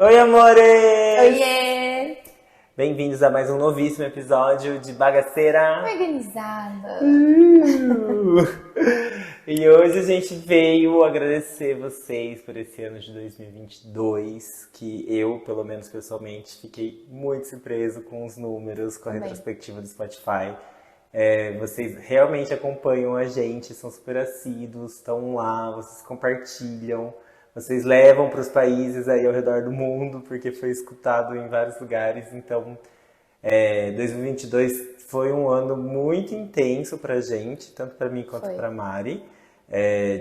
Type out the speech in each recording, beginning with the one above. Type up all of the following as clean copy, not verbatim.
Oi, amores! Oiê! Bem-vindos a mais um novíssimo episódio de Bagaceira Organizada. E hoje a gente veio agradecer vocês por esse ano de 2022, que eu, pelo menos pessoalmente, fiquei muito surpreso com os números, com a retrospectiva do Spotify. Vocês realmente acompanham a gente, são super assíduos, estão lá, vocês compartilham. Vocês levam para os países aí ao redor do mundo, porque foi escutado em vários lugares. Então, 2022 foi um ano muito intenso pra gente, tanto para mim quanto para Mari.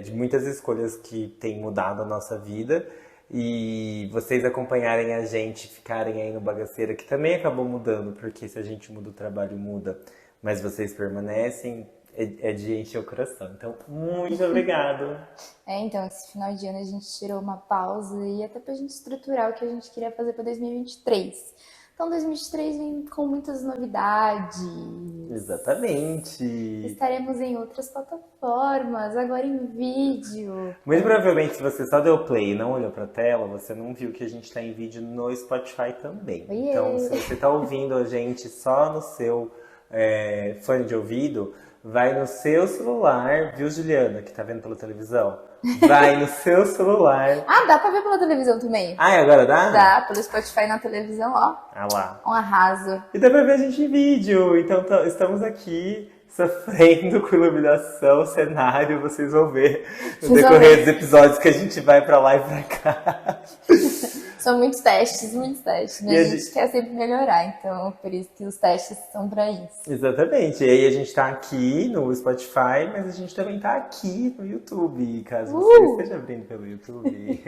De muitas escolhas que têm mudado a nossa vida. E vocês acompanharem a gente, ficarem aí no Bagaceira, que também acabou mudando, porque se a gente muda, o trabalho muda, mas vocês permanecem. É de encher o coração. Então, muito obrigado. Então, esse final de ano a gente tirou uma pausa e até pra gente estruturar o que a gente queria fazer para 2023. Então, 2023 vem com muitas novidades. Exatamente. Estaremos em outras plataformas, agora em vídeo. Muito provavelmente, se você só deu play e não olhou pra tela, você não viu que a gente tá em vídeo no Spotify também. Oiê. Então, se você tá ouvindo a gente só no seu fone de ouvido, vai no seu celular, viu, Juliana, que tá vendo pela televisão? Vai no seu celular. Ah, dá pra ver pela televisão também? Agora dá? Dá, pelo Spotify na televisão, ó. Ah lá. Um arraso. E dá pra ver a gente em vídeo. Então, estamos aqui sofrendo com iluminação, cenário, vocês vão ver no decorrer dos episódios que a gente vai pra lá e pra cá. São muitos testes, né? A gente quer sempre melhorar, então por isso que os testes são pra isso. Exatamente. E aí a gente tá aqui no Spotify, mas a gente também tá aqui no YouTube, caso você esteja abrindo pelo YouTube.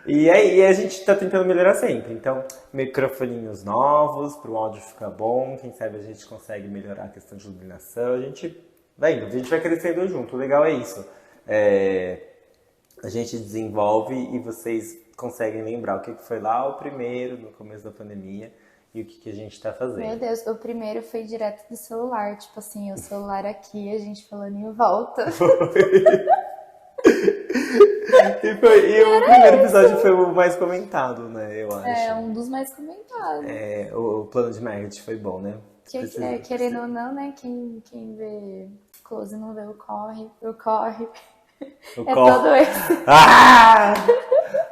E aí a gente tá tentando melhorar sempre. Então, microfoninhos novos pro áudio ficar bom. Quem sabe a gente consegue melhorar a questão de iluminação. A gente vai indo, a gente vai crescendo junto. O legal é isso. A gente desenvolve e vocês conseguem lembrar o que foi lá o primeiro, no começo da pandemia, e o que a gente tá fazendo. Meu Deus, o primeiro foi direto do celular. Tipo assim, o celular aqui, a gente falando em volta. E o primeiro episódio foi o mais comentado, né, eu acho. Um dos mais comentados. O plano de marketing foi bom, né? Querendo ou não, né, quem vê close não vê o corre. O corre. Todo esse.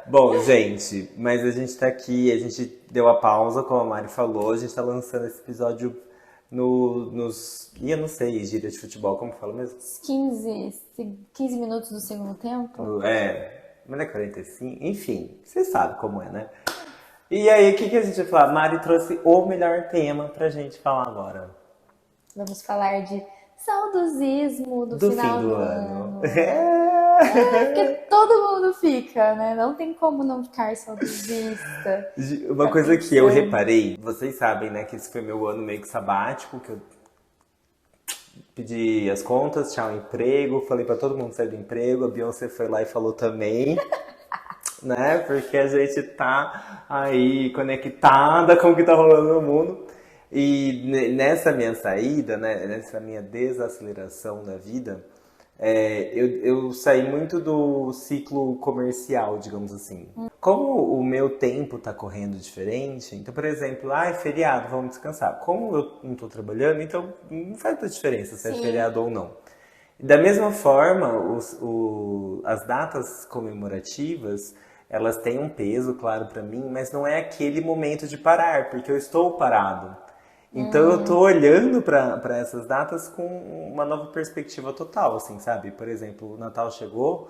Bom, gente, mas a gente tá aqui, a gente deu a pausa, como a Mari falou, a gente tá lançando esse episódio nos... E eu não sei, gíria de futebol, como fala mesmo? 15 minutos do segundo tempo? Mas não é 45? Enfim, vocês sabem como é, né? E aí, o que a gente vai falar? Mari trouxe o melhor tema pra gente falar agora. Vamos falar de saudosismo do final fim do ano. ano. Porque todo mundo fica, né? Não tem como não ficar saudosista. Uma coisa que eu reparei, vocês sabem, né, que esse foi meu ano meio que sabático, que eu pedi as contas, tchau, emprego, falei pra todo mundo sair do emprego, a Beyoncé foi lá e falou também, né, porque a gente tá aí conectada com o que tá rolando no mundo. E nessa minha saída, né, nessa minha desaceleração da vida, eu saí muito do ciclo comercial, digamos assim. Como o meu tempo tá correndo diferente, então, por exemplo, é feriado, vamos descansar. Como eu não tô trabalhando, então não faz muita diferença se é feriado ou não. Da mesma forma, as datas comemorativas, elas têm um peso, claro, pra mim, mas não é aquele momento de parar, porque eu estou parado. Então eu tô olhando pra essas datas com uma nova perspectiva total, assim, sabe? Por exemplo, o Natal chegou,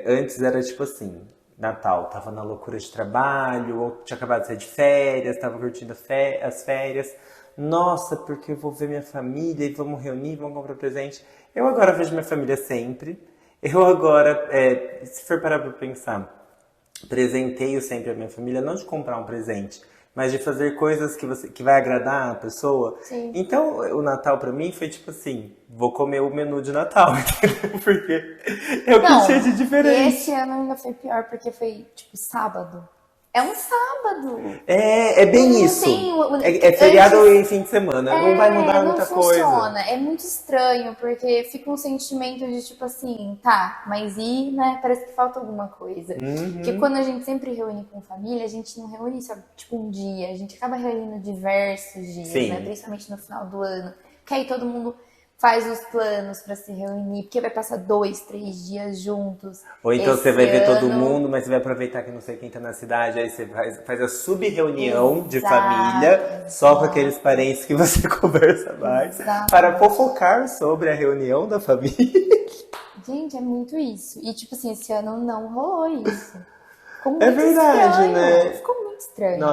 antes era tipo assim, Natal, tava na loucura de trabalho, ou tinha acabado de sair de férias, tava curtindo as férias. Nossa, porque eu vou ver minha família e vamos reunir, vamos comprar presente. Eu agora vejo minha família sempre. Eu agora, se for parar pra pensar, presenteio sempre a minha família, não de comprar um presente, mas de fazer coisas que vai agradar a pessoa. Sim. Então, o Natal pra mim foi tipo assim, vou comer o menu de Natal, entendeu? Porque é o que tinha de diferente. Esse ano ainda foi pior, porque foi tipo sábado. É um sábado. É bem Não isso. tem É feriado antes. em fim de semana. Não vai mudar Não muita coisa. funciona. É muito estranho, porque fica um sentimento de tipo assim, tá, mas e, né? Parece que falta alguma coisa. Porque Uhum. quando a gente sempre reúne com família, a gente não reúne só tipo um dia, a gente acaba reunindo diversos dias, né? Sim. Principalmente no final do ano. Que aí todo mundo faz os planos pra se reunir, porque vai passar 2, 3 dias juntos. Ou então você Esse vai ver todo ano. mundo, mas você vai aproveitar que não sei quem tá na cidade, aí você faz a sub-reunião de Exato, família, só com aqueles exato, parentes que você conversa mais, para exatamente. fofocar sobre a reunião da família. Gente, é muito isso. E, tipo assim, esse ano não rolou isso. Ficou É muito verdade, estranho. né? Ficou muito estranho.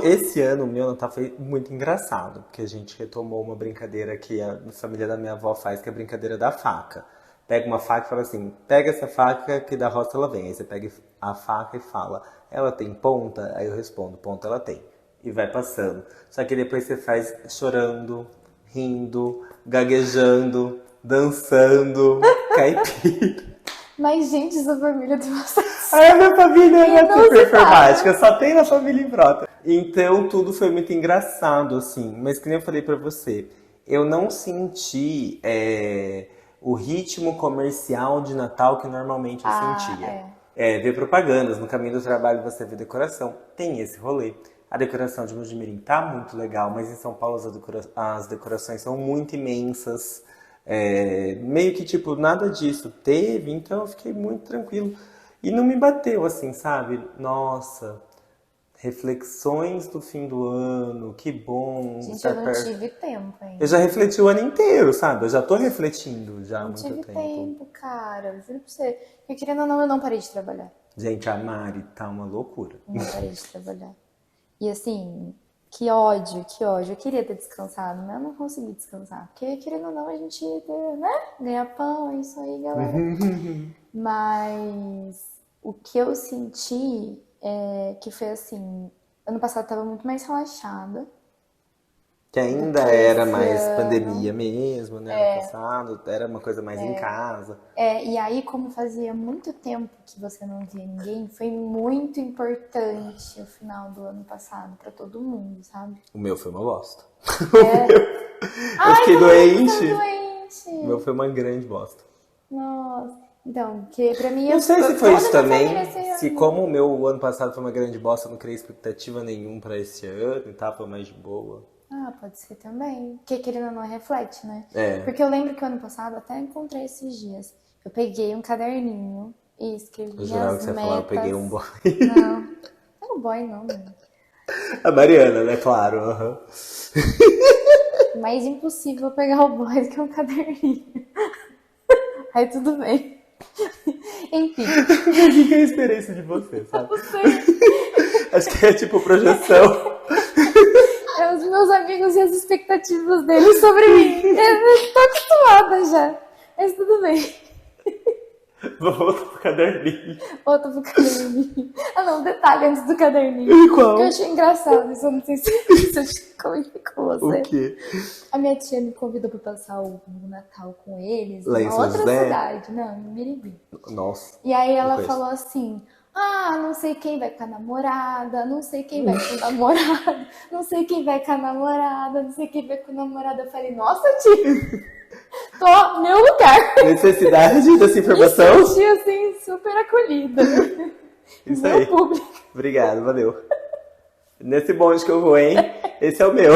Esse ano, o meu Natal foi muito engraçado, porque a gente retomou uma brincadeira que a família da minha avó faz, que é a brincadeira da faca. Pega uma faca e fala assim, pega essa faca que da roça ela vem. Aí você pega a faca e fala, ela tem ponta? Aí eu respondo, ponta ela tem. E vai passando. Só que depois você faz chorando, rindo, gaguejando, dançando, caipira. Mas, gente, essa família tem bastante Aí a minha família era super inusitada. performática, só tem na família em Brota. Então tudo foi muito engraçado, assim. Mas que nem eu falei pra você, eu não senti o ritmo comercial de Natal que normalmente eu Ah, sentia. é. Ver propagandas, no caminho do trabalho você vê decoração, tem esse rolê. A decoração de Mojimirim tá muito legal, mas em São Paulo as decorações são muito imensas. Meio que tipo, nada disso teve, então eu fiquei muito tranquilo. E não me bateu assim, sabe? Nossa, reflexões do fim do ano, que bom Gente, eu estar não perto. tive tempo Eu já ainda. refleti o ano inteiro, sabe? Eu já tô refletindo já há Não muito tive tempo. tempo, cara. Eu juro pra você. Porque querendo ou não, eu não parei de trabalhar. Gente, a Mari tá uma loucura. Eu não parei de trabalhar. E assim, que ódio, que ódio. Eu queria ter descansado, mas eu não consegui descansar. Porque, querendo ou não, a gente, né? Ganha pão, é isso aí, galera. Mas o que eu senti é que foi assim, ano passado eu tava muito mais relaxada Que do ainda que era esse mais ano. pandemia mesmo, né? Ano passado, era uma coisa mais em casa. E aí, como fazia muito tempo que você não via ninguém, foi muito importante o final do ano passado pra todo mundo, sabe? O meu foi uma bosta. É. Eu Ai, fiquei todo mundo saiu doente. O meu doente! foi uma grande bosta. Nossa. Então, que pra mim, Não sei se foi toda isso a minha família também. se Se reuniu. como o meu ano passado foi uma grande bosta, eu não criei expectativa nenhuma pra esse ano e tava mais de boa. Ah, pode ser também. Porque querendo ou não reflete, né? É, Porque eu lembro que o ano passado, até encontrei esses dias, eu peguei um caderninho e eu escrevi jurava as que você ia falar, eu peguei um metas. boy. Não, não é um boy não, mano. A Mariana, né? Claro. Aham. Mais impossível pegar o boy do que um caderninho. Aí tudo bem. Enfim, O que eu esperei isso de você, sabe? não sei. Acho que é tipo projeção. É os meus amigos e as expectativas deles sobre mim. Eu tô acostumada já. Mas tudo bem. Vou voltar pro caderninho. Volta pro caderninho. Ah, não, detalhe antes do caderninho. E Que eu qual? achei engraçado, isso eu não sei se eu te comentei com O você. quê? A minha tia me convidou pra passar o Natal com eles Lá em numa São outra José? cidade, não, em Mirim. Nossa, E aí não ela conheço. falou assim: ah, não sei quem vai com a namorada, não sei quem vai com o namorado, não sei quem vai com a namorada, não sei quem vai com o namorado. Eu falei, nossa, tia, tô no meu lugar. Necessidade dessa Me informação? senti assim, super acolhida. Isso Meu aí. público. Obrigado, valeu. Nesse bonde que eu vou, hein? Esse é o meu.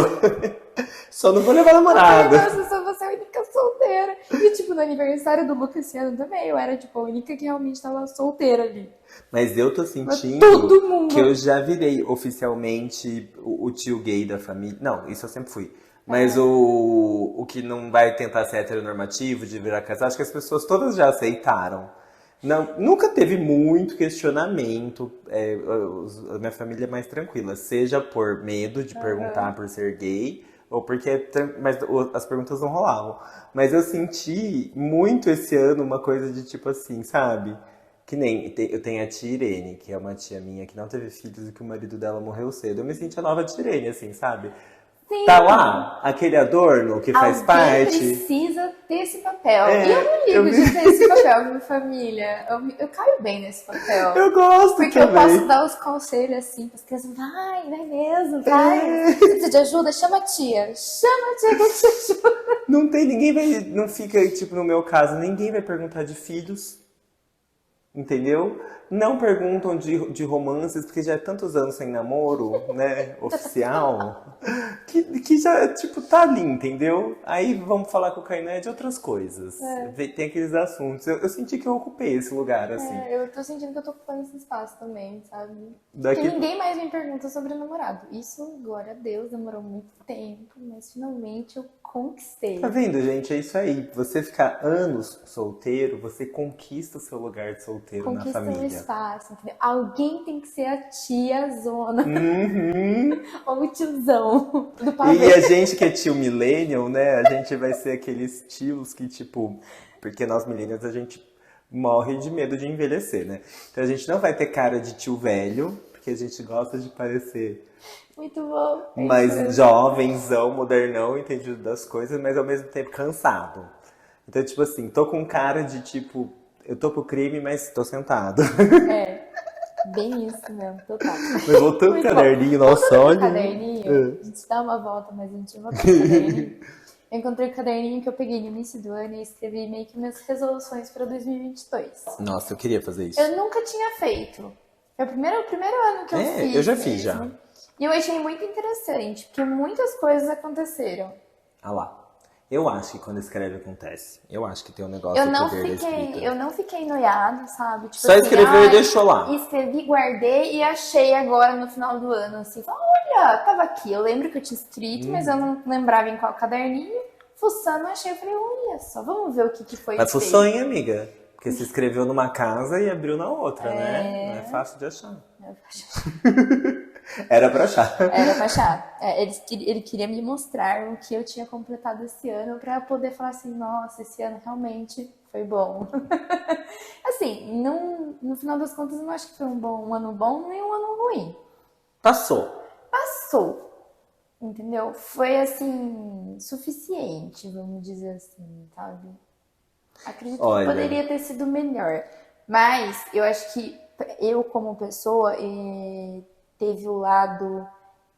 Só não vou levar Eu falei, namorado. nossa, só você é a única solteira. E, tipo, no aniversário do Lucas esse ano também, eu era, tipo, a única que realmente tava solteira ali. Mas eu tô Mas sentindo todo que eu mundo. já virei oficialmente o tio gay da família. Não, isso eu sempre fui. Mas o que não vai tentar ser heteronormativo, de virar casal, acho que as pessoas todas já aceitaram. Não, nunca teve muito questionamento. A minha família é mais tranquila, seja por medo de perguntar por ser gay, ou porque mas as perguntas não rolavam. Mas eu senti muito esse ano uma coisa de tipo assim, sabe? Que nem eu tenho a tia Irene, que é uma tia minha que não teve filhos e que o marido dela morreu cedo. Eu me senti a nova tia Irene, assim, sabe? Sim. Tá lá, aquele adorno que faz Alguém parte. precisa ter esse papel. É, E eu não eu ligo de ter esse papel, minha família. Eu caio bem nesse papel. Eu gosto Porque eu também. posso dar os conselhos assim para as crianças. Vai mesmo, vai. Você precisa de ajuda? Chama a tia. Chama a tia que eu te ajudo. Não tem, ninguém vai, não fica, tipo, no meu caso, ninguém vai perguntar de filhos, entendeu? Não perguntam de romances, porque já é tantos anos sem namoro, né, oficial, que já, tipo, tá ali, entendeu? Aí vamos falar com o Kainé de outras coisas. Tem aqueles assuntos. Eu senti que eu ocupei esse lugar, assim. Eu tô sentindo que eu tô ocupando esse espaço também, sabe? Daqui- Porque ninguém mais me pergunta sobre namorado. Isso, glória a Deus, demorou muito tempo, mas finalmente eu conquistei. Tá vendo, gente? É isso aí. Você ficar anos solteiro, você conquista o seu lugar de solteiro na Conquista um família. espaço, entendeu? Alguém tem que ser a tia zona Uhum. ou o tiozão do E pavê. a gente que é tio millennial, né? A gente vai ser aqueles tios que, tipo... Porque nós millennials, a gente morre de medo de envelhecer, né? Então a gente não vai ter cara de tio velho, porque a gente gosta de parecer Muito bom. É isso mais mesmo. jovenzão, modernão, entendido das coisas, mas ao mesmo tempo cansado. Então, tipo assim, tô com cara de, tipo... Eu tô pro crime, mas tô sentado. É, bem isso mesmo, total. Mas voltando pro Muito bom. caderninho, nossa, Voltando pro olha... caderninho, a gente dá uma volta, mas a gente volta pro caderninho. Eu encontrei o caderninho que eu peguei no início do ano e escrevi meio que minhas resoluções para 2022. Nossa, eu queria fazer isso. Eu nunca tinha feito. É o primeiro ano que eu fiz. Eu já fiz, mesmo. já. E eu achei muito interessante, porque muitas coisas aconteceram. Ah lá. Eu acho que quando escreve acontece. Eu acho que tem um negócio Eu do não poder da escrita. fiquei noiada, sabe? Tipo Só assim, escreveu e deixou lá. Escrevi, guardei e achei agora no final do ano, assim, olha, tava aqui. Eu lembro que eu tinha escrito, mas eu não lembrava em qual caderninho. Fuçando, achei, eu falei, olha só, vamos ver o que foi Mas feito. fuçou, hein, amiga? Porque se escreveu numa casa e abriu na outra, né? Não é fácil de achar. Era pra achar. Era pra achar. Ele queria me mostrar o que eu tinha completado esse ano pra poder falar assim, nossa, esse ano realmente foi bom. Assim, no final das contas, eu não acho que foi um ano bom nem um ano ruim. Passou. Passou, entendeu? Foi, assim, suficiente, vamos dizer assim, sabe? Acredito Olha. que poderia ter sido melhor. Mas eu acho que eu, como pessoa, teve o lado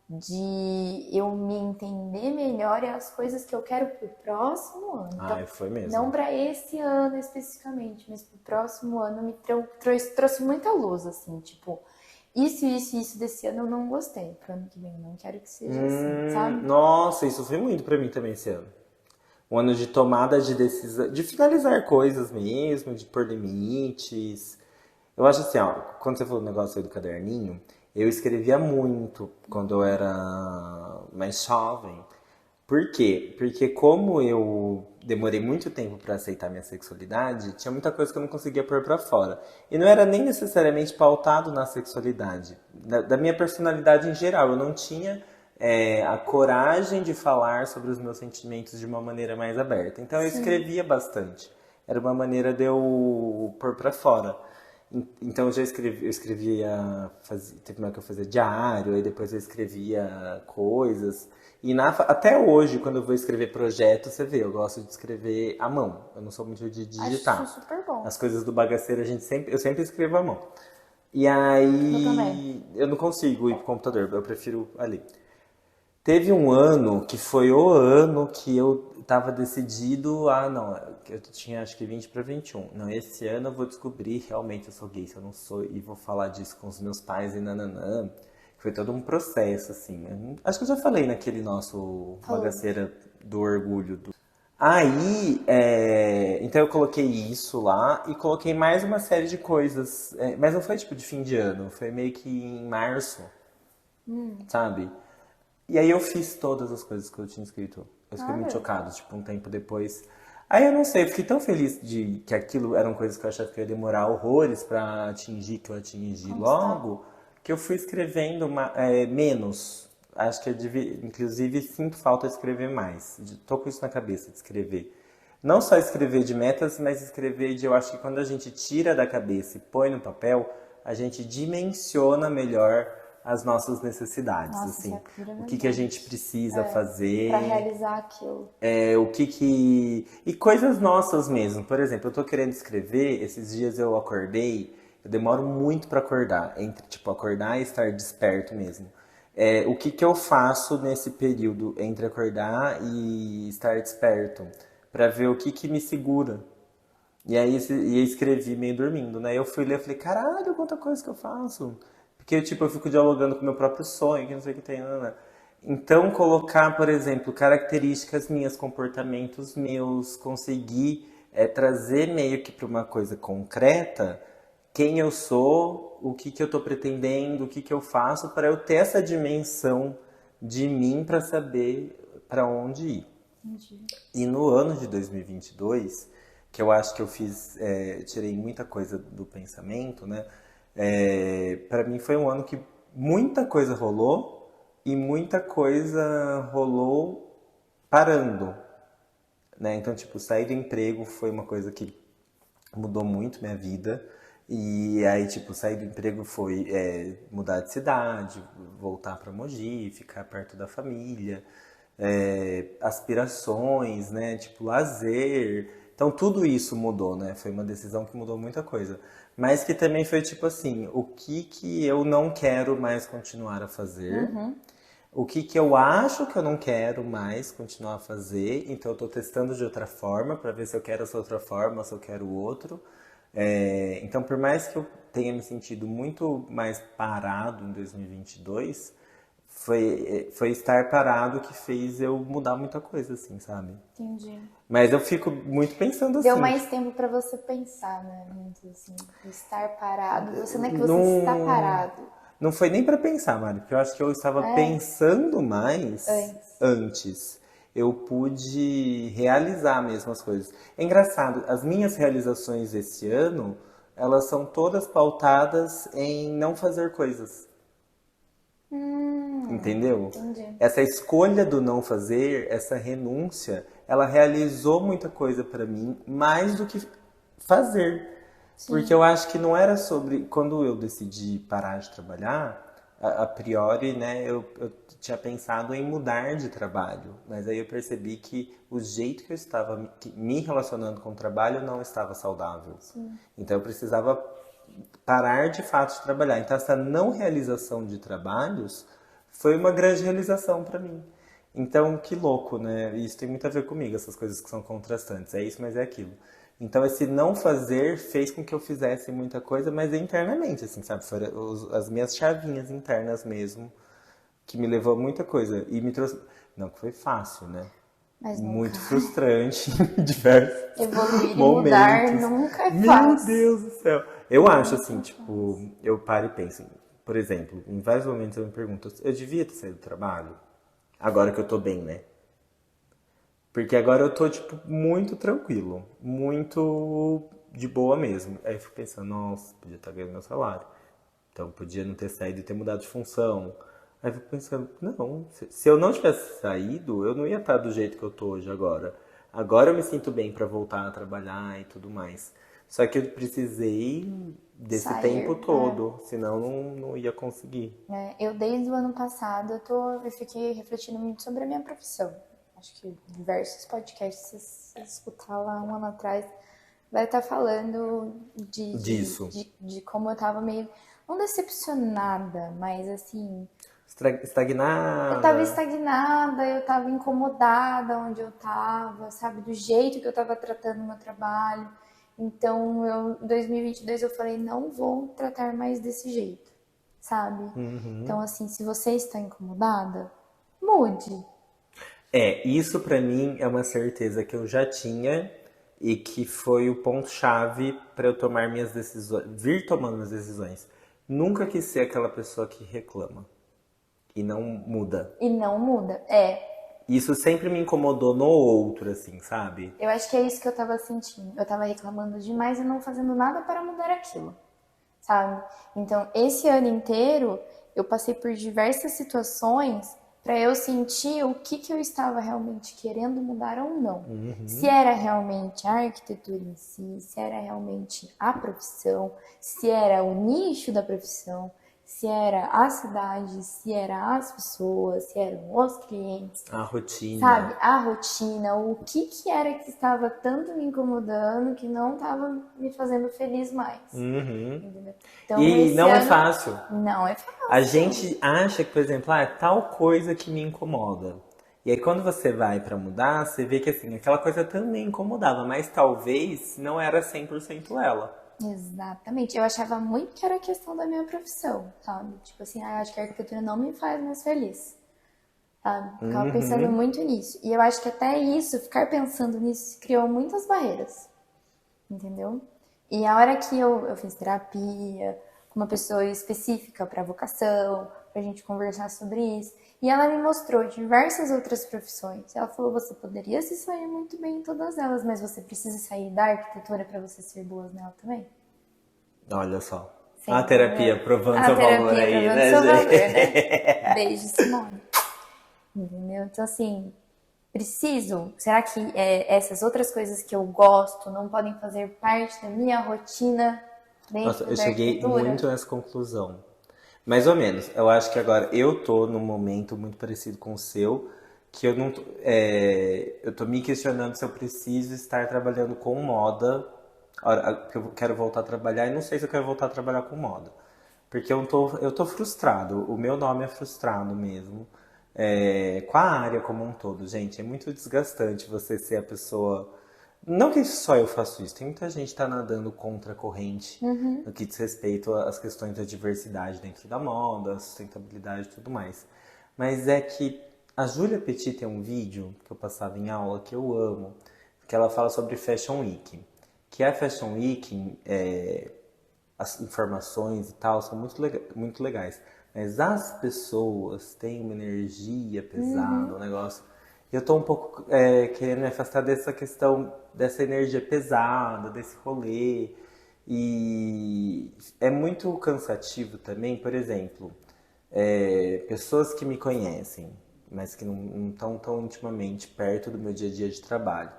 de eu me entender melhor e as coisas que eu quero pro próximo ano. Então, Foi mesmo. não para esse ano especificamente, mas pro próximo ano me trouxe muita luz, assim, tipo, isso desse ano eu não gostei. Pro ano que vem eu não quero que seja assim, sabe? Nossa, isso foi muito pra mim também esse ano. Um ano de tomada de decisão, de finalizar coisas mesmo, de pôr limites. Eu acho assim, ó, quando você falou do negócio aí do caderninho, eu escrevia muito quando eu era mais jovem. Por quê? Porque como eu demorei muito tempo pra aceitar minha sexualidade, tinha muita coisa que eu não conseguia pôr pra fora. E não era nem necessariamente pautado na sexualidade, da minha personalidade em geral. Eu não tinha a coragem de falar sobre os meus sentimentos de uma maneira mais aberta. Então eu escrevia bastante. Era uma maneira de eu pôr pra fora. Então eu escrevia, teve uma que eu fazia diário, aí depois eu escrevia coisas. E até hoje, quando eu vou escrever projeto, você vê, eu gosto de escrever à mão. Eu não sou muito de digitar. Acho super bom. As coisas do bagaceiro eu sempre escrevo à mão. E Eu aí também. eu não consigo ir pro computador, eu prefiro ali. Teve um ano que foi o ano que eu tava decidido a, não, eu tinha acho que 20 para 21. Não, esse ano eu vou descobrir realmente eu sou gay, se eu não sou, e vou falar disso com os meus pais e nananã. Foi todo um processo, assim. Acho que eu já falei naquele nosso bagaceira do orgulho. Aí, então eu coloquei isso lá e coloquei mais uma série de coisas. Mas não foi tipo de fim de ano, foi meio que em março, sabe? E aí eu fiz todas as coisas que eu tinha escrito. Eu fiquei muito chocado, tipo, um tempo depois. Aí eu não sei, eu fiquei tão feliz de que aquilo eram coisas que eu achava que ia demorar horrores pra atingir, que eu atingi logo, que eu fui escrevendo menos. Acho que inclusive sinto falta de escrever mais. Tô com isso na cabeça, de escrever. Não só escrever de metas, mas escrever de, eu acho que quando a gente tira da cabeça e põe no papel, a gente dimensiona melhor as nossas necessidades, Nossa, assim. isso é pura O que a verdade. gente precisa fazer, Pra realizar aquilo. o que que... E coisas nossas mesmo. Por exemplo, eu tô querendo escrever, esses dias eu acordei, eu demoro muito pra acordar, entre, tipo, acordar e estar desperto mesmo. O que que eu faço nesse período entre acordar e estar desperto? Pra ver o que que me segura. E aí e escrevi meio dormindo, né? Eu fui ler e falei, caralho, quanta coisa que eu faço. Porque, tipo, eu fico dialogando com o meu próprio sonho, que não sei o que tem, né? Então, colocar, por exemplo, características minhas, comportamentos meus, conseguir trazer meio que para uma coisa concreta quem eu sou, o que que eu estou pretendendo, o que que eu faço, para eu ter essa dimensão de mim para saber para onde ir. Entendi. E no ano de 2022, que eu acho que eu fiz, tirei muita coisa do pensamento, né? Para mim foi um ano que muita coisa rolou e muita coisa rolou parando, né? Então, tipo, sair do emprego foi uma coisa que mudou muito minha vida. E aí, tipo, sair do emprego foi mudar de cidade, voltar para Mogi, ficar perto da família, aspirações, né? Tipo, lazer. Então, tudo isso mudou, né? Foi uma decisão que mudou muita coisa. Mas que também foi tipo assim, o que que eu não quero mais continuar a fazer? O que que eu acho que eu não quero mais continuar a fazer, então eu estou testando de outra forma para ver se eu quero essa outra forma, se eu quero outro. Então, por mais que eu tenha me sentido muito mais parado em 2022, foi estar parado que fez eu mudar muita coisa, assim, sabe? Entendi. Mas eu fico muito pensando Deu assim, mais tempo pra você pensar, né? Muito assim, estar parado. Você não é que você está não, parado. não foi nem para pensar, Mari, porque eu acho que eu estava É, pensando mais antes. antes. Eu pude realizar mesmo as coisas. É engraçado, as minhas realizações esse ano, elas são todas pautadas em não fazer coisas. Entendeu? Entendi. Essa escolha do não fazer, essa renúncia, ela realizou muita coisa pra mim, mais do que fazer. Porque Sim. eu acho que não era sobre. Quando eu decidi parar de trabalhar, a priori, né, eu tinha pensado em mudar de trabalho. Mas aí eu percebi que o jeito que eu estava me relacionando com o trabalho não estava saudável. Sim. Então eu precisava parar de fato de trabalhar. Então essa não realização de trabalhos foi uma grande realização para mim. Então, que louco, né? Isso tem muito a ver comigo, essas coisas que são contrastantes. É isso, mas é aquilo. Então, esse não fazer fez com que eu fizesse muita coisa, mas internamente, assim, sabe? Foram as minhas chavinhas internas mesmo, que me levou a muita coisa. E me trouxe. Não que foi fácil, né? Mas nunca. Muito frustrante em diversos Evoluir e mudar momentos. nunca é Meu fácil. Deus do céu. Eu acho Nunca assim, é tipo, fácil. eu paro e penso. Por exemplo, em vários momentos eu me pergunto, eu devia ter saído do trabalho? Agora que eu tô bem, né? Porque agora eu tô, tipo, muito tranquilo. Muito de boa mesmo. Aí eu fico pensando, nossa, podia estar ganhando meu salário. Então podia não ter saído e ter mudado de função. Aí eu fico pensando, não, se eu não tivesse saído, eu não ia estar do jeito que eu tô hoje agora. Agora eu me sinto bem pra voltar a trabalhar e tudo mais. Só que eu precisei desse tempo Sair. todo, senão não ia conseguir. Eu desde o ano passado eu fiquei refletindo muito sobre a minha profissão. Acho que diversos podcasts, se você escutar lá um ano atrás, vai estar falando Disso. de como eu tava meio, não decepcionada, mas assim, eu tava Estagnada. estagnada, eu tava incomodada onde eu tava, sabe, do jeito que eu tava tratando o meu trabalho. Então, em 2022 eu falei, não vou tratar mais desse jeito, sabe? Então, assim, se você está incomodada, mude. Isso pra mim é uma certeza que eu já tinha e que foi o ponto-chave pra eu tomar minhas decisões, vir tomando minhas decisões. Nunca quis ser aquela pessoa que reclama e não muda. E não muda. Isso sempre me incomodou no outro, assim, sabe? Eu acho que é isso que eu tava sentindo. Eu tava reclamando demais e não fazendo nada para mudar aquilo, sabe? Então, esse ano inteiro, eu passei por diversas situações para eu sentir o que eu estava realmente querendo mudar ou não. Se era realmente a arquitetura em si, se era realmente a profissão, se era o nicho da profissão, se era a cidade, se era as pessoas, se eram os clientes, A rotina. sabe? A rotina, o que era que estava tanto me incomodando que não estava me fazendo feliz mais. Entendeu? Então, E esse não é ano fácil. não é fácil. A gente acha que, por exemplo, é tal coisa que me incomoda. E aí quando você vai pra mudar, você vê que assim, aquela coisa também incomodava, mas talvez não era 100% ela. Exatamente. Eu achava muito que era questão da minha profissão, sabe? Tipo assim, eu acho que a arquitetura não me faz mais feliz, sabe? Ficava pensando muito nisso. E eu acho que até isso, ficar pensando nisso, criou muitas barreiras, entendeu? E a hora que eu fiz terapia com uma pessoa específica para vocação, pra gente conversar sobre isso, e ela me mostrou diversas outras profissões. Ela falou, você poderia se sair muito bem em todas elas, mas você precisa sair da arquitetura para você ser boa nela também. Olha só. Sim, A terapia provando a seu terapia valor aí, provando né, seu valor, gente? né? Beijo, Simone. Entendeu? Então, assim, preciso. Será que essas outras coisas que eu gosto não podem fazer parte da minha rotina dentro Nossa, eu da cheguei arquitetura? muito nessa conclusão. Mais ou menos. Eu acho que agora eu tô num momento muito parecido com o seu, que eu não tô, eu tô me questionando se eu preciso estar trabalhando com moda, que eu quero voltar a trabalhar e não sei se eu quero voltar a trabalhar com moda. Porque eu tô frustrado. O meu nome é frustrado mesmo. Com a área como um todo, gente. É muito desgastante você ser a pessoa. Não que só eu faço isso, tem muita gente que tá nadando contra a corrente no que diz respeito às questões da diversidade dentro da moda, sustentabilidade e tudo mais. Mas é que a Júlia Petit tem um vídeo que eu passava em aula que eu amo, que ela fala sobre Fashion Week. Que a Fashion Week, as informações e tal são muito legais. Mas as pessoas têm uma energia pesada, um negócio. Eu tô um pouco querendo me afastar dessa questão, dessa energia pesada, desse rolê. E é muito cansativo também, por exemplo, pessoas que me conhecem, mas que não estão tão intimamente perto do meu dia a dia de trabalho.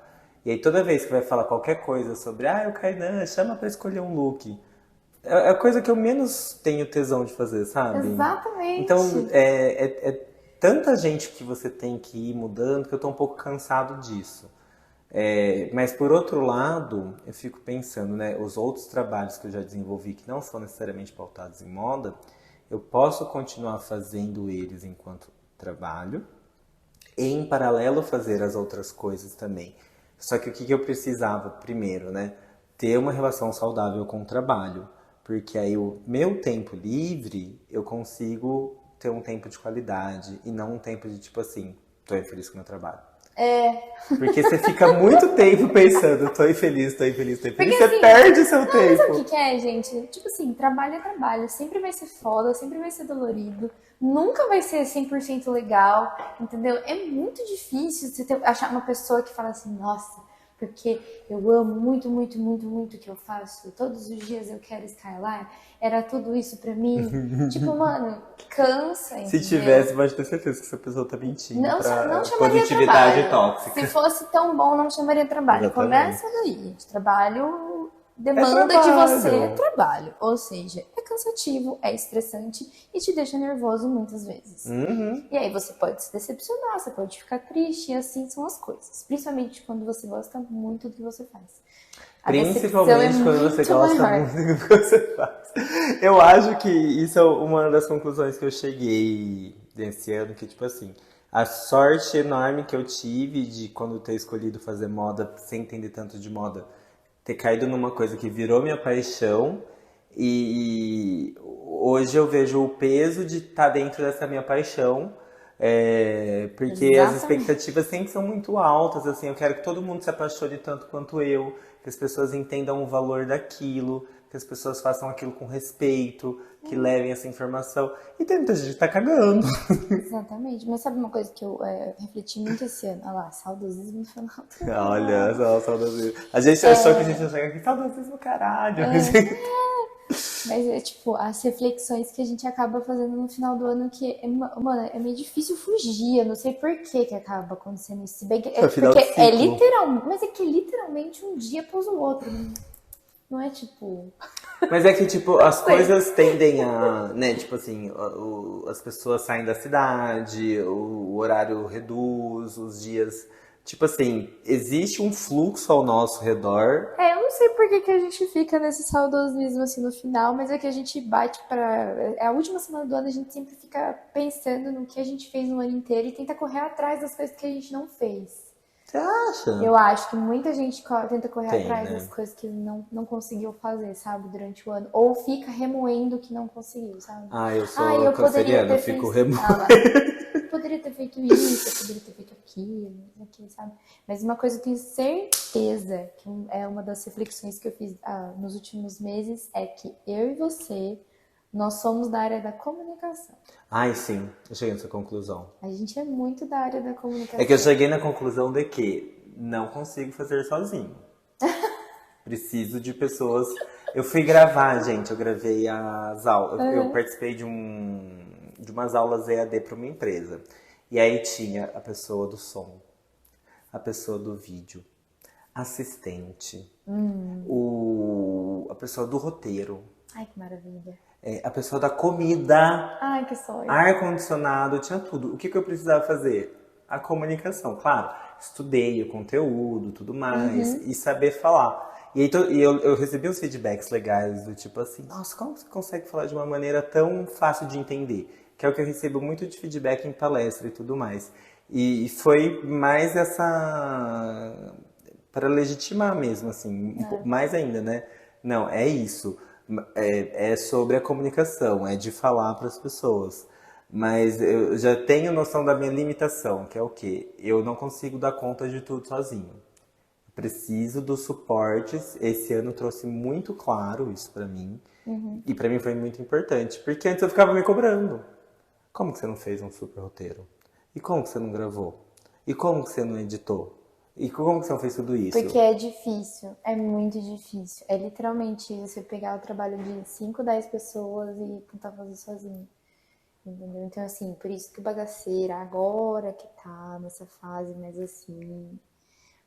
E aí toda vez que vai falar qualquer coisa sobre, o Kainan, chama pra escolher um look. É a coisa que eu menos tenho tesão de fazer, sabe? Exatamente. Então, é tanta gente que você tem que ir mudando que eu tô um pouco cansado disso. Mas por outro lado, eu fico pensando, né? Os outros trabalhos que eu já desenvolvi que não são necessariamente pautados em moda, eu posso continuar fazendo eles enquanto trabalho e em paralelo fazer as outras coisas também. Só que o que eu precisava primeiro, né? Ter uma relação saudável com o trabalho. Porque aí o meu tempo livre, eu consigo ter um tempo de qualidade e não um tempo de tipo assim, tô infeliz com o meu trabalho. Porque você fica muito tempo pensando, tô infeliz, tô infeliz, tô infeliz, Porque, você assim, perde o seu Não, mas sabe tempo. o que é, gente? Tipo assim, trabalho é trabalho. Sempre vai ser foda, sempre vai ser dolorido. Nunca vai ser 100% legal, entendeu? É muito difícil você achar uma pessoa que fala assim, nossa, porque eu amo muito, muito, muito, muito o que eu faço. Todos os dias eu quero estar lá. Era tudo isso pra mim. Tipo, mano, cansa, Se entendeu? tivesse, pode ter certeza que essa pessoa tá mentindo Não pra chamaria positividade trabalho. tóxica. Se fosse tão bom, não chamaria trabalho. Exatamente. Começa daí, gente. Trabalho demanda de trabalho. você trabalho. Ou seja, é cansativo, é estressante e te deixa nervoso muitas vezes. E aí você pode se decepcionar, você pode ficar triste, e assim são as coisas. Principalmente quando você gosta muito do que você faz. A decepção Principalmente quando você muito gosta maior. muito do que você faz. Eu acho que isso é uma das conclusões que eu cheguei desse ano, que tipo assim, a sorte enorme que eu tive de quando ter escolhido fazer moda sem entender tanto de moda, ter caído numa coisa que virou minha paixão e hoje eu vejo o peso de estar dentro dessa minha paixão. Porque as Exatamente. expectativas sempre são muito altas, assim, eu quero que todo mundo se apaixone tanto quanto eu, que as pessoas entendam o valor daquilo, que as pessoas façam aquilo com respeito, que levem essa informação. E tem muita gente que tá cagando. Exatamente. Mas sabe uma coisa que eu refleti muito esse ano? Olha lá, saudosismo no final do ano. Olha só, saudosismo. A gente achou que a gente ia chegar aqui, saudosismo, caralho. Mas é tipo, as reflexões que a gente acaba fazendo no final do ano que, mano, é meio difícil fugir. Eu não sei por que acaba acontecendo isso. Se bem que É final de porque ciclo. mas é que é literalmente um dia após o outro. Não é tipo. Mas é que, tipo, as Sei. coisas tendem a, né, tipo assim, as pessoas saem da cidade, o horário reduz, os dias. Tipo assim, existe um fluxo ao nosso redor. Eu não sei por que que a gente fica nesse saudosismo assim no final, mas é que a gente bate pra. É a última semana do ano, a gente sempre fica pensando no que a gente fez no ano inteiro e tenta correr atrás das coisas que a gente não fez. Você acha? Eu acho que muita gente tenta correr Tem, atrás das né? coisas que não conseguiu fazer, sabe, durante o ano. Ou fica remoendo o que não conseguiu, sabe? Ah, eu Ah, sou eu poderia canceriano, eu ter fico feito. remo... Ah, lá. Eu poderia ter feito isso, eu poderia ter feito aquilo, aqui, sabe? Mas uma coisa eu tenho certeza que é uma das reflexões que eu fiz nos últimos meses é que eu e você, nós somos da área da comunicação. Ai, sim, eu cheguei nessa conclusão. A gente é muito da área da comunicação. É que eu cheguei na conclusão de que não consigo fazer sozinho. Preciso de pessoas. Eu fui gravar, gente, eu gravei as aulas. Eu participei de umas aulas EAD para uma empresa. E aí tinha a pessoa do som, a pessoa do vídeo, assistente, a pessoa do roteiro, Ai, que maravilha. a pessoa da comida, Ai, que sonho. ar-condicionado, tinha tudo. O que eu precisava fazer? A comunicação, claro. Estudei o conteúdo, tudo mais, e saber falar. E aí eu recebi uns feedbacks legais do tipo assim, nossa, como você consegue falar de uma maneira tão fácil de entender? Que é o que eu recebo muito de feedback em palestra e tudo mais. E foi mais essa... para legitimar mesmo, assim, mais ainda, né? Não, é isso. É sobre a comunicação, é de falar para as pessoas. Mas eu já tenho noção da minha limitação, que é o quê? Eu não consigo dar conta de tudo sozinho. Preciso dos suportes. Esse ano trouxe muito claro isso pra mim. E pra mim foi muito importante, porque antes eu ficava me cobrando. Como que você não fez um super roteiro? E como que você não gravou? E como que você não editou? E como que você não fez tudo isso? Porque é difícil, é muito difícil. É literalmente você pegar o trabalho de 5, 10 pessoas e tentar fazer sozinho. Entendeu? Então, assim, por isso que o Bagaceira agora que tá nessa fase mais assim.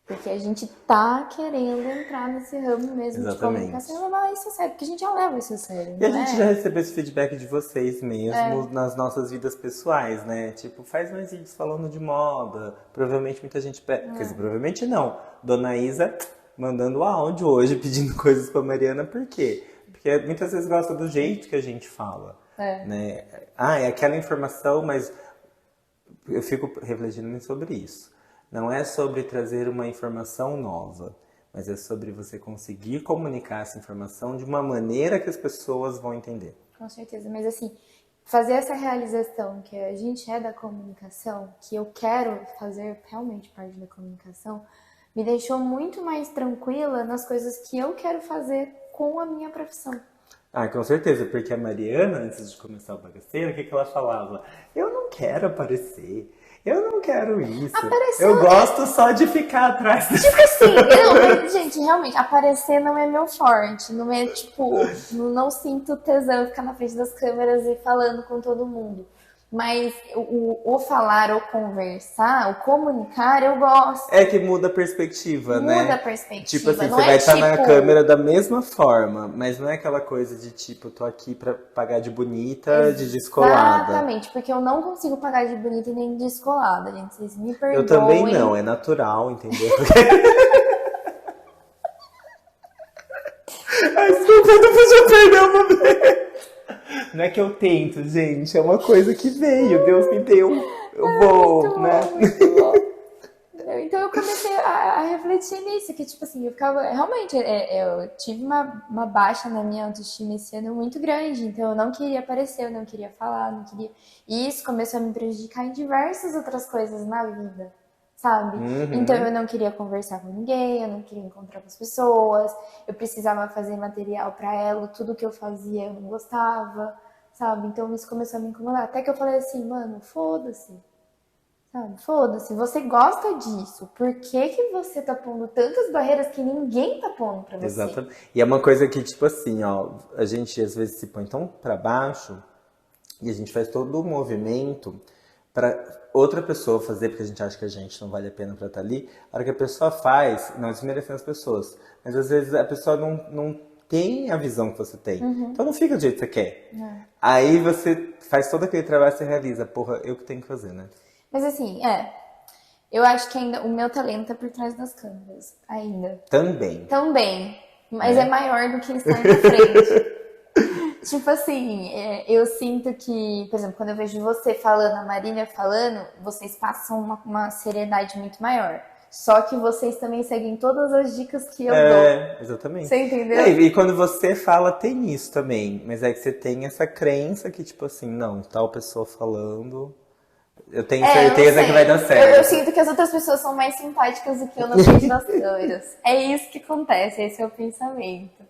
Porque a gente tá querendo entrar nesse ramo mesmo de Exatamente. comunicação e levar isso a sério, porque a gente já leva isso a sério, E a não gente é? já recebeu esse feedback de vocês mesmo nas nossas vidas pessoais, né? Tipo, faz mais vídeos falando de moda. Provavelmente muita gente pede. Quer dizer, provavelmente não. Dona Isa mandando áudio hoje pedindo coisas pra Mariana, por quê? Porque muitas vezes gosta do jeito que a gente fala. Né? Ah, é aquela informação, mas eu fico refletindo muito sobre isso. Não é sobre trazer uma informação nova, mas é sobre você conseguir comunicar essa informação de uma maneira que as pessoas vão entender. Com certeza, mas assim, fazer essa realização que a gente é da comunicação, que eu quero fazer realmente parte da comunicação, me deixou muito mais tranquila nas coisas que eu quero fazer com a minha profissão. Ah, com certeza, porque a Mariana, antes de começar o Bagaceiro, o que ela falava? Eu não quero aparecer, eu não quero isso, eu gosto só de ficar atrás. Tipo assim, mas, gente, realmente, aparecer não é meu forte. Não é tipo, não sinto tesão ficar na frente das câmeras e falando com todo mundo. Mas o falar, o conversar, o comunicar, eu gosto. É que muda a perspectiva, né? Muda a perspectiva. Tipo assim, não você é vai estar na tipo- câmera da mesma forma, mas não é aquela coisa de tipo, tô aqui pra pagar de bonita, de descolada. Exatamente, porque eu não consigo pagar de bonita e nem de descolada, gente. Vocês me perdoem. Eu também não, é natural, entendeu? Ai, desculpa, eu não podia perder o momento. Não é que eu tento, gente, é uma coisa que veio, Deus me deu, eu vou, né? Muito bom. Então eu comecei a refletir nisso, que tipo assim, eu ficava. Realmente, eu tive uma baixa na minha autoestima esse ano muito grande, então eu não queria aparecer, eu não queria falar, não queria. E isso começou a me prejudicar em diversas outras coisas na vida, sabe? Então eu não queria conversar com ninguém, eu não queria encontrar com as pessoas, eu precisava fazer material pra ela, tudo que eu fazia eu não gostava, sabe? Então isso começou a me incomodar. Até que eu falei assim, mano, foda-se. Sabe? Foda-se, você gosta disso. Por que que você tá pondo tantas barreiras que ninguém tá pondo pra você? Exatamente. E é uma coisa que, tipo assim, ó, a gente às vezes se põe tão pra baixo e a gente faz todo o movimento pra outra pessoa fazer, porque a gente acha que a gente não vale a pena pra estar ali. A hora que a pessoa faz, não desmerecendo as pessoas, mas às vezes a pessoa não tem a visão que você tem. Então não fica do jeito que você quer. Aí você faz todo aquele trabalho e você realiza, porra, eu que tenho que fazer, né? Mas assim, eu acho que ainda o meu talento é por trás das câmeras, ainda. Também. Também, mas é maior do que estar na frente. Tipo assim, eu sinto que, por exemplo, quando eu vejo você falando, a Marília falando, vocês passam uma seriedade muito maior. Só que vocês também seguem todas as dicas que eu dou. Exatamente. Você entendeu? E quando você fala, tem isso também. Mas é que você tem essa crença que, tipo assim, não, tal pessoa falando, eu tenho Eu não certeza que vai dar sei. certo. Eu sinto que as outras pessoas são mais simpáticas do que eu na frente das câmeras. É isso que acontece, esse é o pensamento.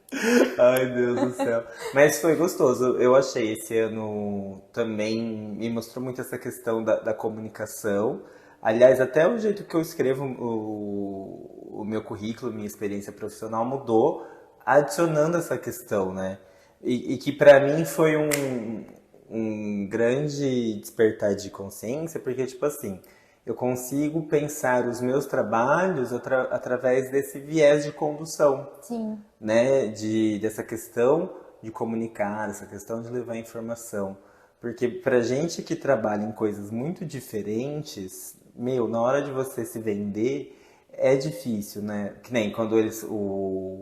Ai, Deus do céu. Mas foi gostoso. Eu achei esse ano também me mostrou muito essa questão da comunicação. Aliás, até o jeito que eu escrevo o meu currículo, minha experiência profissional mudou, adicionando essa questão, né? E que pra mim foi um grande despertar de consciência, porque, tipo assim, eu consigo pensar os meus trabalhos através desse viés de condução, Sim. né, dessa questão de comunicar, essa questão de levar informação. Porque pra gente que trabalha em coisas muito diferentes, meu, na hora de você se vender, é difícil, né? Que nem quando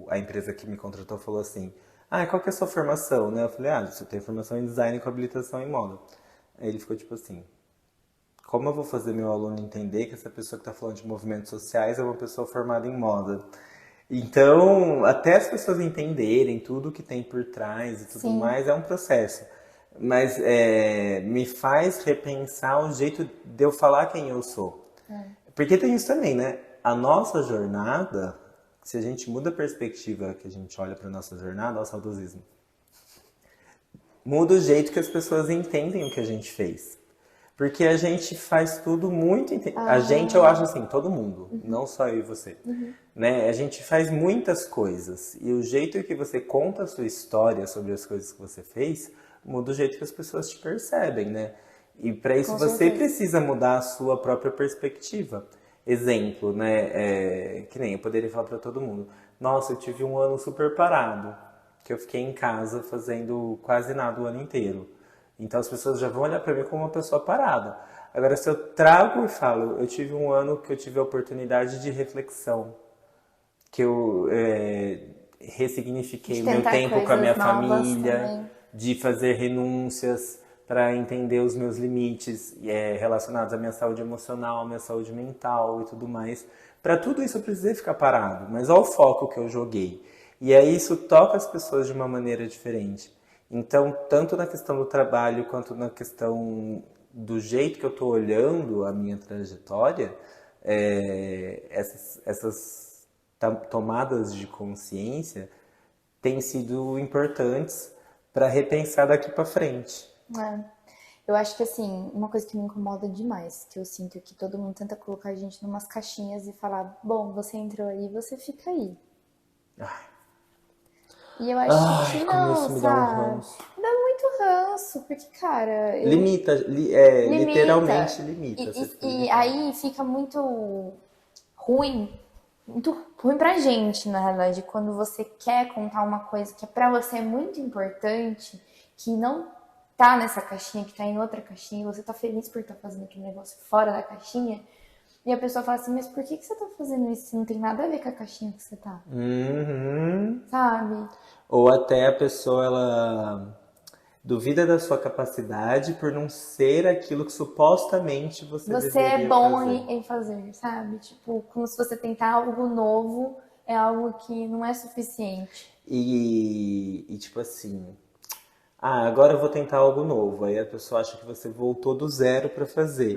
a empresa que me contratou falou assim, qual que é a sua formação, né? Eu falei, eu tenho formação em design com habilitação em moda. Aí ele ficou tipo assim, como eu vou fazer meu aluno entender que essa pessoa que está falando de movimentos sociais é uma pessoa formada em moda? Então, até as pessoas entenderem tudo que tem por trás e tudo mais, é um processo. Mas me faz repensar o jeito de eu falar quem eu sou. Porque tem isso também, né? A nossa jornada, se a gente muda a perspectiva que a gente olha para a nossa jornada, olha o saudosismo, muda o jeito que as pessoas entendem o que a gente fez. Porque a gente faz tudo muito... A gente, eu acho assim, todo mundo, não só eu e você. Né? A gente faz muitas coisas. E o jeito que você conta a sua história sobre as coisas que você fez, muda o jeito que as pessoas te percebem, né? E para isso você precisa mudar a sua própria perspectiva. Exemplo, né? Que nem eu poderia falar para todo mundo. Nossa, eu tive um ano super parado. Que eu fiquei em casa fazendo quase nada o ano inteiro. Então as pessoas já vão olhar para mim como uma pessoa parada. Agora, se eu trago e falo, eu tive um ano que eu tive a oportunidade de reflexão, que eu ressignifiquei o meu tempo com a minha família, de fazer renúncias para entender os meus limites relacionados à minha saúde emocional, à minha saúde mental e tudo mais. Para tudo isso eu precisei ficar parado, mas olha o foco que eu joguei. E aí isso toca as pessoas de uma maneira diferente. Então, tanto na questão do trabalho, quanto na questão do jeito que eu estou olhando a minha trajetória, essas tomadas de consciência têm sido importantes para repensar daqui para frente. Eu acho que, assim, uma coisa que me incomoda demais, que eu sinto que todo mundo tenta colocar a gente numas caixinhas e falar, bom, você entrou aí, você fica aí. E eu acho que como não, isso me sabe? dá um ranço. Dá muito ranço, porque, cara... Limita, limita. literalmente limita. E aí fica muito ruim pra gente, na realidade, quando você quer contar uma coisa que pra você é muito importante, que não tá nessa caixinha, que tá em outra caixinha, e você tá feliz por estar fazendo aquele negócio fora da caixinha, e a pessoa fala assim, mas por que você tá fazendo isso se não tem nada a ver com a caixinha que você tá? Sabe? Ou até a pessoa, ela duvida da sua capacidade por não ser aquilo que supostamente você deveria é bom fazer. em fazer, sabe? Tipo, como se você tentar algo novo é algo que não é suficiente. E tipo assim, agora eu vou tentar algo novo. Aí a pessoa acha que você voltou do zero para fazer.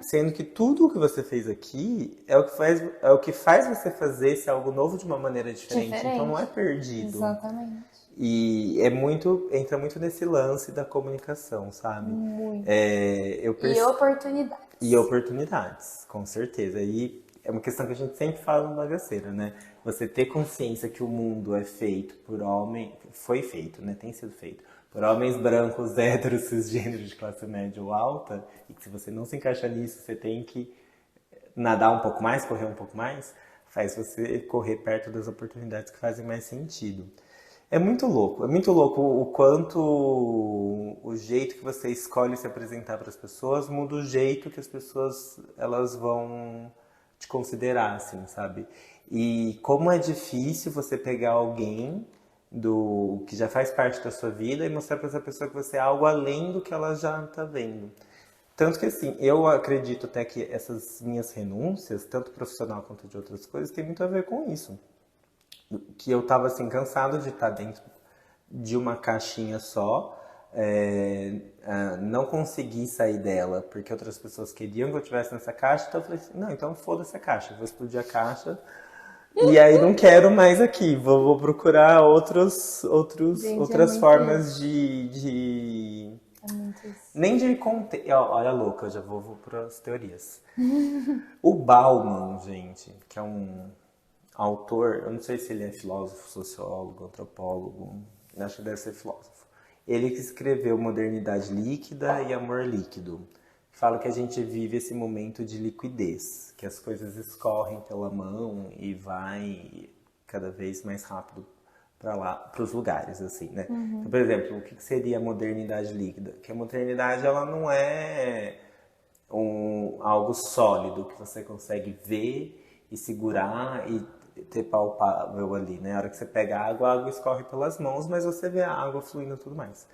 Sendo que tudo o que você fez aqui é o que faz você fazer esse algo novo de uma maneira diferente. Então não é perdido. Exatamente. E entra muito nesse lance da comunicação, sabe? Muito. E oportunidades. E oportunidades, com certeza. E é uma questão que a gente sempre fala no Bagaceira, né? Você ter consciência que o mundo é feito por homem, foi feito, né? Tem sido feito por homens brancos, héteros, cisgêneros de classe média ou alta, e que se você não se encaixa nisso, você tem que nadar um pouco mais, correr um pouco mais, faz você correr perto das oportunidades que fazem mais sentido. É muito louco o quanto o jeito que você escolhe se apresentar para as pessoas muda o jeito que as pessoas elas vão te considerar, assim, sabe? E como é difícil você pegar alguém do que já faz parte da sua vida e mostrar para essa pessoa que você é algo além do que ela já está vendo. Tanto que assim, eu acredito até que essas minhas renúncias, tanto profissional quanto de outras coisas, tem muito a ver com isso. Que eu tava assim, cansado de estar dentro de uma caixinha só, não consegui sair dela, porque outras pessoas queriam que eu estivesse nessa caixa, então eu falei assim, não, então foda-se a caixa, vou explodir a caixa, e aí não quero mais aqui, vou procurar Gente, é outras muito formas isso. de É muito isso. nem de conter. Olha, louca, eu já vou para as teorias. O Bauman, gente, que é um autor, eu não sei se ele é filósofo, sociólogo, antropólogo, acho que deve ser filósofo. Ele que escreveu Modernidade Líquida e Amor Líquido. Fala que a gente vive esse momento de liquidez, que as coisas escorrem pela mão e vai cada vez mais rápido para lá, para os lugares, assim, né? Então, por exemplo, o que seria a modernidade líquida? Que a modernidade, ela não é algo sólido que você consegue ver e segurar e ter palpável ali, né? A hora que você pega a água escorre pelas mãos, mas você vê a água fluindo e tudo mais.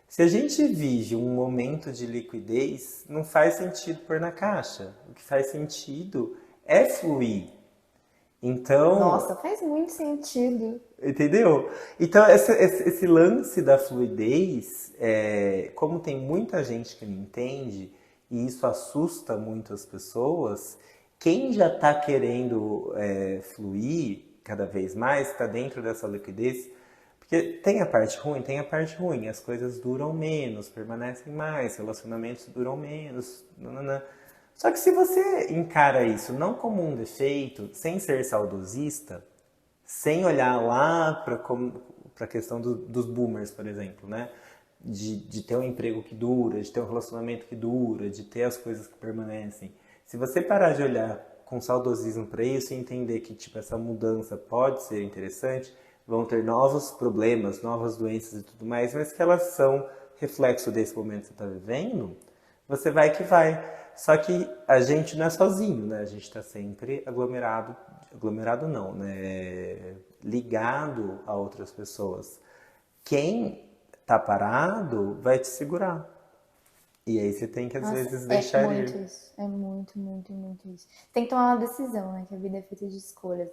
Se a gente vive um momento de liquidez, não faz sentido pôr na caixa. O que faz sentido é fluir. Então, Nossa, faz muito sentido. entendeu? Então, esse lance da fluidez, como tem muita gente que não entende, e isso assusta muito as pessoas, quem já está querendo fluir cada vez mais, está dentro dessa liquidez, porque tem a parte ruim, as coisas duram menos, permanecem mais, relacionamentos duram menos, nananã. Só que se você encara isso não como um defeito, sem ser saudosista, sem olhar lá para a questão dos boomers, por exemplo, né? De ter um emprego que dura, de ter um relacionamento que dura, de ter as coisas que permanecem. Se você parar de olhar com saudosismo para isso e entender que tipo, essa mudança pode ser interessante, vão ter novos problemas, novas doenças e tudo mais, mas que elas são reflexo desse momento que você está vivendo, você vai que vai. Só que a gente não é sozinho, né? A gente está sempre aglomerado não, né? Ligado a outras pessoas. Quem tá parado vai te segurar. E aí você tem que às Nossa, vezes é deixar muito ir. isso. É muito, muito, muito isso. Tem que tomar uma decisão, né? Que a vida é feita de escolhas.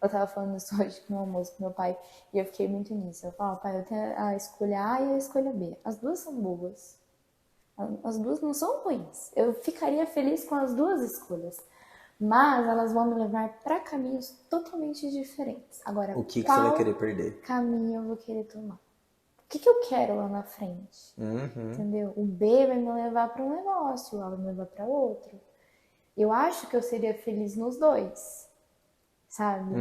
Eu tava falando isso hoje no almoço com meu pai e eu fiquei muito nisso. Eu falo, pai, eu tenho a escolha A e a escolha B. As duas são boas. As duas não são ruins. Eu ficaria feliz com as duas escolhas. Mas elas vão me levar para caminhos totalmente diferentes. Agora, O que você vai qual querer perder? caminho eu vou querer tomar? O que eu quero lá na frente? Entendeu? O B vai me levar para um negócio, o A vai me levar para outro. Eu acho que eu seria feliz nos dois, sabe?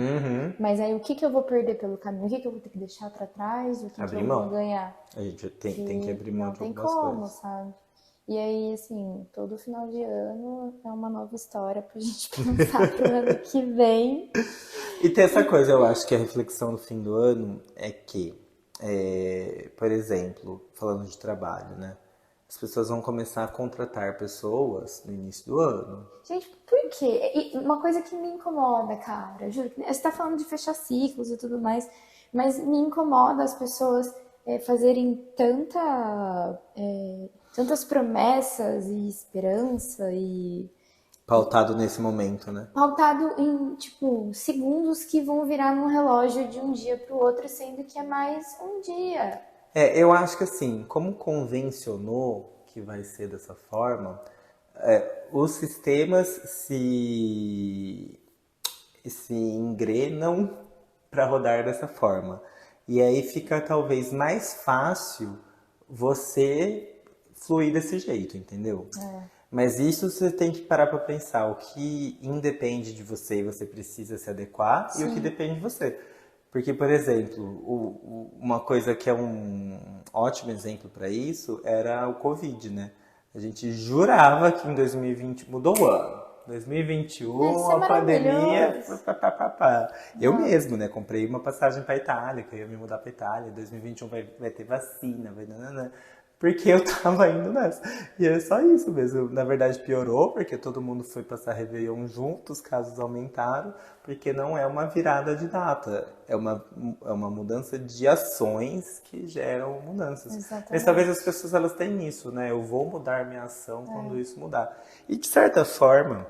Mas aí o que eu vou perder pelo caminho? O que eu vou ter que deixar para trás? O que Abrir eu vou mão. ganhar? A gente tem que Que abrir mão não de tem algumas como, coisas. sabe? E aí, assim, todo final de ano é uma nova história pra gente pensar pro ano que vem. E tem essa coisa, eu acho que a reflexão no fim do ano é que, por exemplo, falando de trabalho, né? As pessoas vão começar a contratar pessoas no início do ano. Gente, por quê? E uma coisa que me incomoda, cara, juro, você tá falando de fechar ciclos e tudo mais, mas me incomoda as pessoas fazerem tantas promessas e esperança e Pautado nesse momento, né? pautado em, tipo, segundos que vão virar num relógio de um dia pro outro, sendo que é mais um dia. Eu acho que assim, como convencionou que vai ser dessa forma, os sistemas se engrenam para rodar dessa forma. E aí fica talvez mais fácil você fluir desse jeito, entendeu? Mas isso você tem que parar para pensar o que independe de você e você precisa se adequar e o que Sim. depende de você. Porque, por exemplo, uma coisa que é um ótimo exemplo para isso era o Covid, né? A gente jurava que em 2020 mudou o ano. 2021, Isso é a pandemia. maravilhoso. Eu mesmo, né? Comprei uma passagem pra Itália, que eu ia me mudar pra Itália. 2021 vai ter vacina, vai. Nananã. Porque eu tava indo nessa. E é só isso mesmo. Na verdade, piorou, porque todo mundo foi passar Réveillon junto, os casos aumentaram, porque não é uma virada de data. É uma mudança de ações que geram mudanças. Mas Exatamente. talvez as pessoas elas têm isso, né? Eu vou mudar minha ação quando isso mudar. E de certa forma,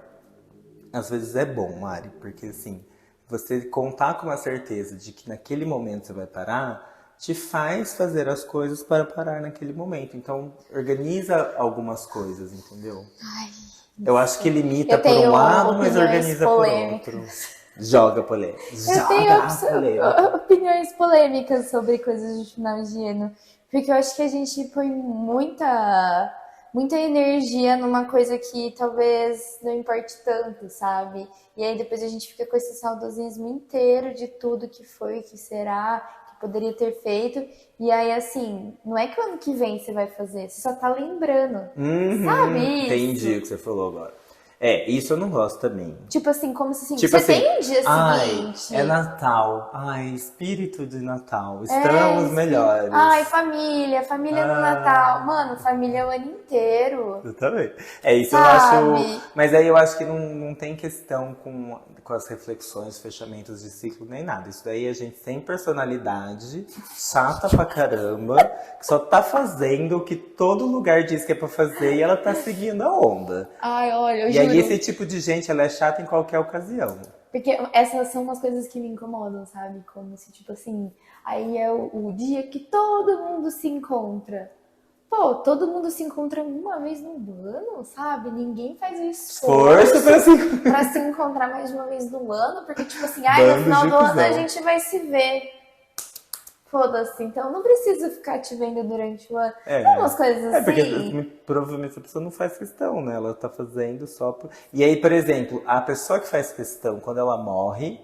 às vezes é bom, Mari, porque assim, você contar com uma certeza de que naquele momento você vai parar, te faz fazer as coisas para parar naquele momento. Então, organiza algumas coisas, entendeu? Ai, Eu acho que limita eu por um tenho lado, mas opiniões organiza por polêmicas. outro. Joga polêmica. Eu tenho Joga a polêmica. opiniões polêmicas sobre coisas de final de ano. Porque eu acho que a gente põe muita energia numa coisa que talvez não importe tanto, sabe? E aí depois a gente fica com esse saudosismo inteiro de tudo que foi, que será, que poderia ter feito. E aí, assim, não é que o ano que vem você vai fazer, você só tá lembrando. Sabe isso? Entendi o que você falou agora. Isso eu não gosto também. Tipo assim, como se assim, Tipo você assim, tem um dia ai, seguinte. é Natal. Ai, espírito de Natal. É, Estamos sim. melhores. Ai, família no Natal. Mano, família é o ano inteiro. Eu também. Isso Sabe? eu acho. Mas aí eu acho que não tem questão com as reflexões, fechamentos de ciclo, nem nada. Isso daí é gente sem personalidade, chata pra caramba, que só tá fazendo o que todo lugar diz que é pra fazer e ela tá seguindo a onda. Ai, olha, eu E juro. aí esse tipo de gente, ela é chata em qualquer ocasião. Porque essas são umas coisas que me incomodam, sabe? Como se, tipo assim, aí é o dia que todo mundo se encontra. Pô, todo mundo se encontra uma vez no ano, sabe? Ninguém faz o Força esforço pra se... pra se encontrar mais de uma vez no ano, porque, tipo assim, ai, no Bando final de do ano a cuzão. gente vai se ver. Foda-se, então não preciso ficar te vendo durante o ano. É. Não, umas coisas assim. Porque provavelmente a pessoa não faz questão, né? Ela tá fazendo só por... E aí, por exemplo, a pessoa que faz questão, quando ela morre,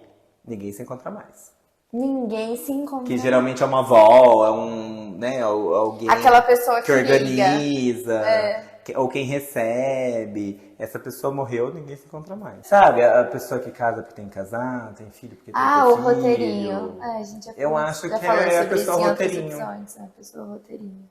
ninguém se encontra mais. Ninguém se encontra. Que geralmente é uma avó, é um, né, alguém Aquela pessoa que que liga. organiza, ou quem recebe. Essa pessoa morreu, ninguém se encontra mais. Sabe, a pessoa que casa porque tem que casar, tem filho porque tem que Ah, ter o filho. roteirinho. É, a gente já Eu falou, acho já que falou é a sobre pessoa isso em outros roteirinho. episódios, a pessoa roteirinho.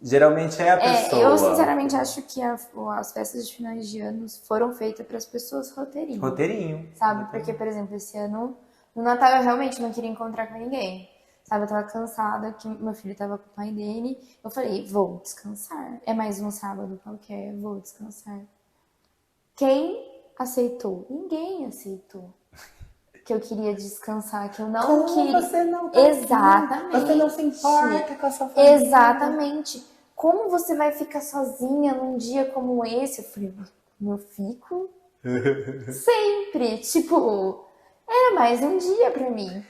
Geralmente é a pessoa. Eu sinceramente acho que as festas de finais de anos foram feitas para as pessoas roteirinho. Roteirinho. Sabe? Porque, por exemplo, esse ano, no Natal eu realmente não queria encontrar com ninguém. Sabe, eu tava cansada, que meu filho tava com o pai dele. Eu falei, vou descansar. É mais um sábado qualquer, vou descansar. Quem aceitou? Ninguém aceitou. Que eu queria descansar, que eu não queria. Você não tá Exatamente. Você não se importa com a sua família. Exatamente. Como você vai ficar sozinha num dia como esse? Eu falei, eu fico sempre. Tipo, era mais um dia pra mim.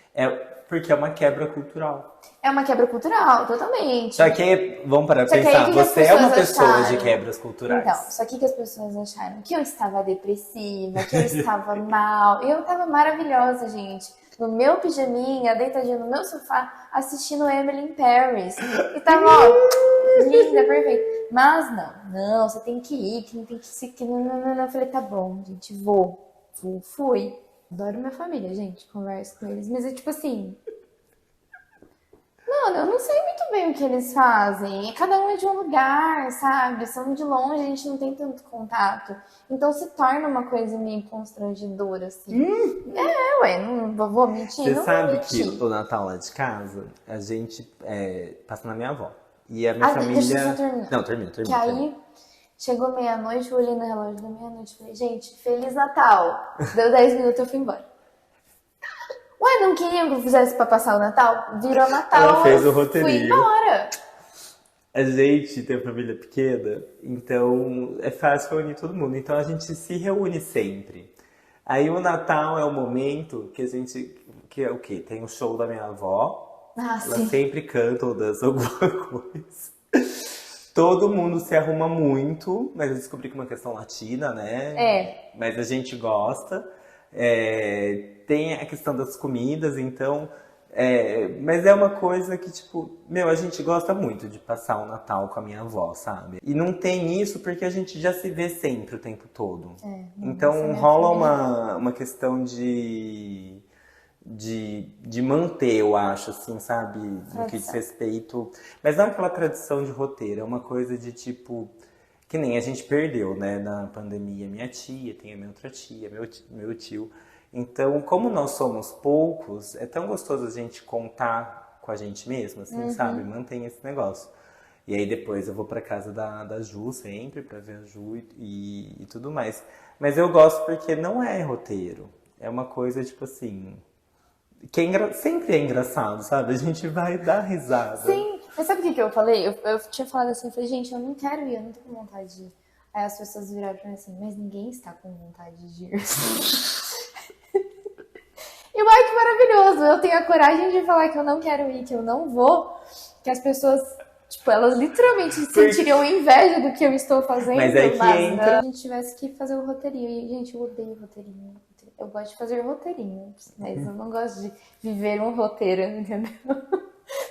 Porque é uma quebra cultural. É uma quebra cultural, totalmente. Só que, vamos parar pra Só que aí, pensar, o que as você é uma pessoas pessoa de acharam? quebras culturais. Então, só que as pessoas acharam que eu estava depressiva, que eu estava mal. Eu estava maravilhosa, gente. No meu pijaminha, deitadinha no meu sofá, assistindo Emily in Paris. E tava, ó, linda, perfeita. Mas não, você tem que ir, que não tem que se... Que não. Eu falei, tá bom, gente, vou. Fui. Adoro minha família, gente, converso com eles. Mas é tipo assim... Mano, eu não sei muito bem o que eles fazem. Cada um é de um lugar, sabe? São de longe, a gente não tem tanto contato. Então se torna uma coisa meio constrangedora, assim. Não vou mentir, Você não sabe vou que mentir. o Natal lá de casa, a gente passa na minha avó. E a minha Deixa eu família... só terminar. Não, termina. Que aí, chegou meia-noite, eu olhei no relógio da meia-noite e falei, gente, Feliz Natal. Deu 10 minutos, eu fui embora. Ué, não queriam que eu fizesse pra passar o Natal? Virou Natal, Ela fez o eu roteirinho. fui embora. A gente tem família pequena, então é fácil reunir todo mundo. Então a gente se reúne sempre. Aí o Natal é o momento que a gente... Que é o quê? Tem o show da minha avó. Ah, Ela sim. sempre canta ou dança alguma coisa. Todo mundo se arruma muito, mas eu descobri que é uma questão latina, né? É. Mas a gente gosta. Tem a questão das comidas, então Mas é uma coisa que, tipo, meu, a gente gosta muito de passar o Natal com a minha avó, sabe? E não tem isso porque a gente já se vê sempre o tempo todo. Não, essa Então minha rola família. uma questão de manter, eu acho, assim, sabe? No que diz Tradição. respeito. Mas não aquela tradição de roteiro, é uma coisa de tipo. Que nem a gente perdeu, né, na pandemia, minha tia, tem a minha outra tia, meu tio. Então, como nós somos poucos, é tão gostoso a gente contar com a gente mesmo, assim, sabe? Mantém esse negócio. E aí depois eu vou pra casa da Ju sempre, pra ver a Ju e tudo mais. Mas eu gosto porque não é roteiro. É uma coisa, tipo assim, que sempre é engraçado, sabe? A gente vai dar risada. Sim, mas sabe o que que eu falei? Eu tinha falado assim, eu falei, gente, eu não quero ir, eu não tô com vontade de ir. Aí as pessoas viraram pra mim assim, mas ninguém está com vontade de ir. E ai, que maravilhoso! Eu tenho a coragem de falar que eu não quero ir, que eu não vou, que as pessoas, tipo, elas literalmente sentiriam inveja do que eu estou fazendo, Mas aí que entra. se a gente tivesse que fazer o roteirinho. E, gente, eu odeio roteirinho. Eu gosto de fazer roteirinhos, mas eu não gosto de viver um roteiro, entendeu?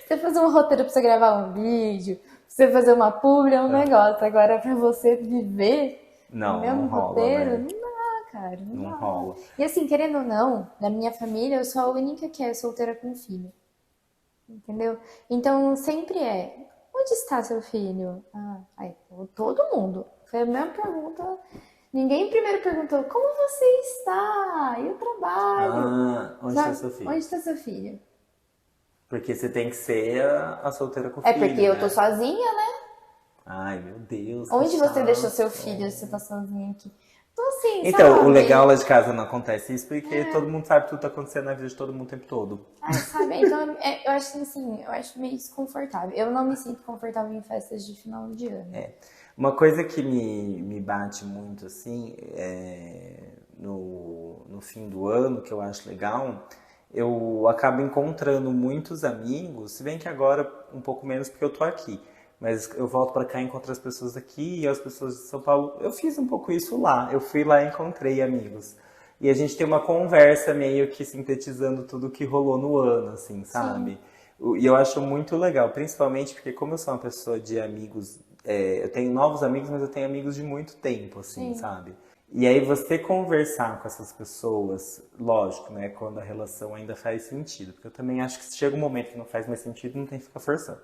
Você fazer um roteiro pra você gravar um vídeo, pra você fazer uma publi é um negócio. Agora, pra você viver o Não, não mesmo rola, roteiro, né? não dá, cara, não Não dá. rola. E assim, querendo ou não, na minha família, eu sou a única que é solteira com filho, entendeu? Então, sempre é, onde está seu filho? Ah, aí, todo mundo. Foi a mesma pergunta. Ninguém primeiro perguntou, como você está? E o trabalho? Onde está Sabe? seu filho? Onde está seu filho? Porque você tem que ser a solteira com É filho, porque eu tô né? sozinha, né? Ai, meu Deus, que Onde você deixou chato. seu filho se você tá sozinha aqui? Então, assim, Então, o legal sabe? lá de casa não acontece isso porque todo mundo sabe que tudo tá acontecendo na vida de todo mundo o tempo todo. Ai, sabe? Então, eu acho assim, eu acho meio desconfortável. Eu não me sinto confortável em festas de final de ano. Uma coisa que me bate muito, assim, no fim do ano, que eu acho legal, eu acabo encontrando muitos amigos, se bem que agora um pouco menos porque eu tô aqui. Mas eu volto pra cá e encontro as pessoas aqui e as pessoas de São Paulo. Eu fiz um pouco isso lá. Eu fui lá e encontrei amigos. E a gente tem uma conversa meio que sintetizando tudo que rolou no ano, assim, Sim, sabe? E eu acho muito legal, principalmente porque como eu sou uma pessoa de amigos, eu tenho novos amigos, mas eu tenho amigos de muito tempo, assim, sim, sabe? E aí você conversar com essas pessoas, lógico, né, quando a relação ainda faz sentido, porque eu também acho que se chega um momento que não faz mais sentido, não tem que ficar forçando.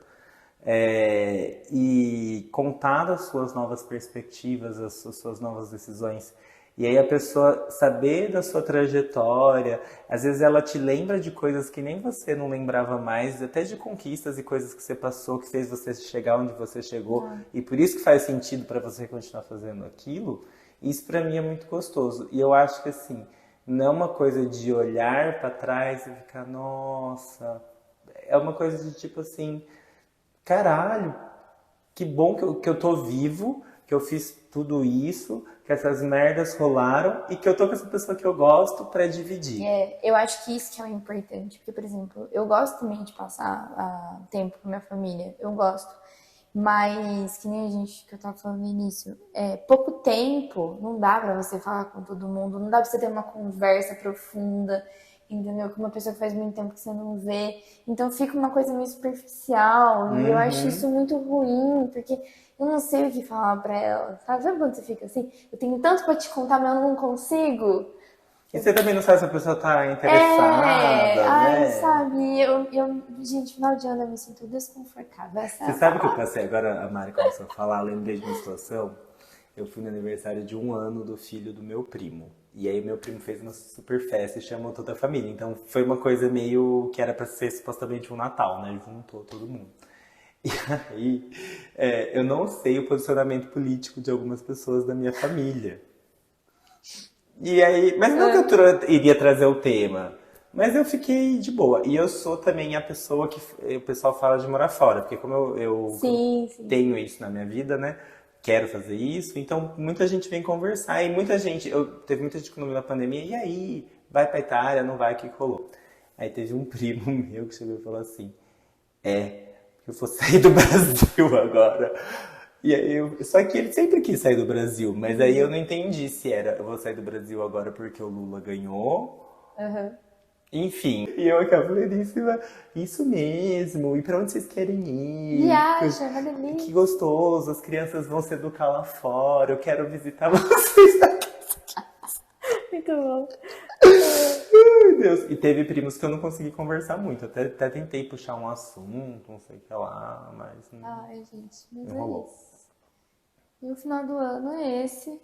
E contar das suas novas perspectivas, as suas novas decisões. E aí a pessoa saber da sua trajetória, às vezes ela te lembra de coisas que nem você não lembrava mais, até de conquistas e coisas que você passou, que fez você chegar onde você chegou, e por isso que faz sentido para você continuar fazendo aquilo. Isso para mim é muito gostoso. E eu acho que assim, não é uma coisa de olhar para trás e ficar, nossa, é uma coisa de tipo assim, caralho, que bom que eu tô vivo, que eu fiz tudo isso, que essas merdas rolaram e que eu tô com essa pessoa que eu gosto pra dividir. eu acho que isso que é o importante. Porque, por exemplo, eu gosto também de passar tempo com minha família. Eu gosto. Mas, que nem a gente que eu tava falando no início, pouco tempo, não dá pra você falar com todo mundo, não dá pra você ter uma conversa profunda, entendeu? Com uma pessoa que faz muito tempo que você não vê. Então fica uma coisa meio superficial, e eu acho isso muito ruim, porque eu não sei o que falar pra ela, sabe? Sabe quando você fica assim? Eu tenho tanto pra te contar, mas eu não consigo. E você também não sabe se a pessoa tá É, interessada, ai, né? sabe, gente, final de ano eu me sinto desconfortável, essa é Você a sabe que eu palavra. passei agora, a Mari começou a falar, eu lembrei de uma situação. Eu fui no aniversário de 1 ano do filho do meu primo. E aí meu primo fez uma super festa e chamou toda a família. Então foi uma coisa meio que era pra ser supostamente um Natal, né? Juntou todo mundo. E aí, eu não sei o posicionamento político de algumas pessoas da minha família. E aí, mas não que eu iria trazer o tema, mas eu fiquei de boa. E eu sou também a pessoa que o pessoal fala de morar fora, porque como eu Sim, sim. tenho isso na minha vida, né? Quero fazer isso, então muita gente vem conversar e muita gente, teve muita gente comigo na pandemia, e aí, vai pra Itália, não vai, o que rolou? Aí teve um primo meu que chegou e falou assim, eu vou sair do Brasil agora. E aí só que ele sempre quis sair do Brasil, mas aí eu não entendi se era eu vou sair do Brasil agora porque o Lula ganhou, Aham. Enfim, e eu aqui, pleníssima, isso mesmo, e pra onde vocês querem ir? Viaja, uma Que delícia. gostoso, as crianças vão se educar lá fora, eu quero visitar vocês. Muito bom. Meu Deus. E teve primos que eu não consegui conversar muito, até tentei puxar um assunto, não sei o que lá, mas não Ai, gente, mas não é rolou. isso. E o final do ano é esse.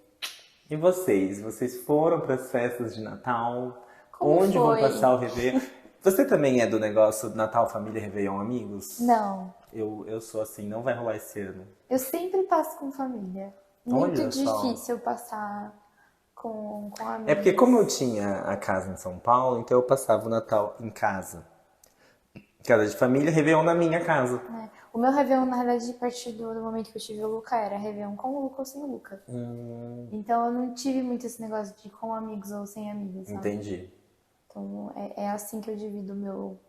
E vocês? Vocês foram para as festas de Natal? Como Onde vão foi? passar o Réveillon? Você também é do negócio Natal, família, Réveillon, amigos? Não, Eu sou assim, não vai rolar esse ano. eu sempre passo com família. Muito Olha só. difícil passar com amigos. É porque como eu tinha a casa em São Paulo, então eu passava o Natal em casa. Casa de família, Réveillon na minha casa. Né? O meu Réveillon, na verdade, a partir do momento que eu tive o Luca, era Réveillon com o Luca ou sem o Luca. Então eu não tive muito esse negócio de com amigos ou sem amigos, sabe? Entendi. Então é assim que eu divido o meu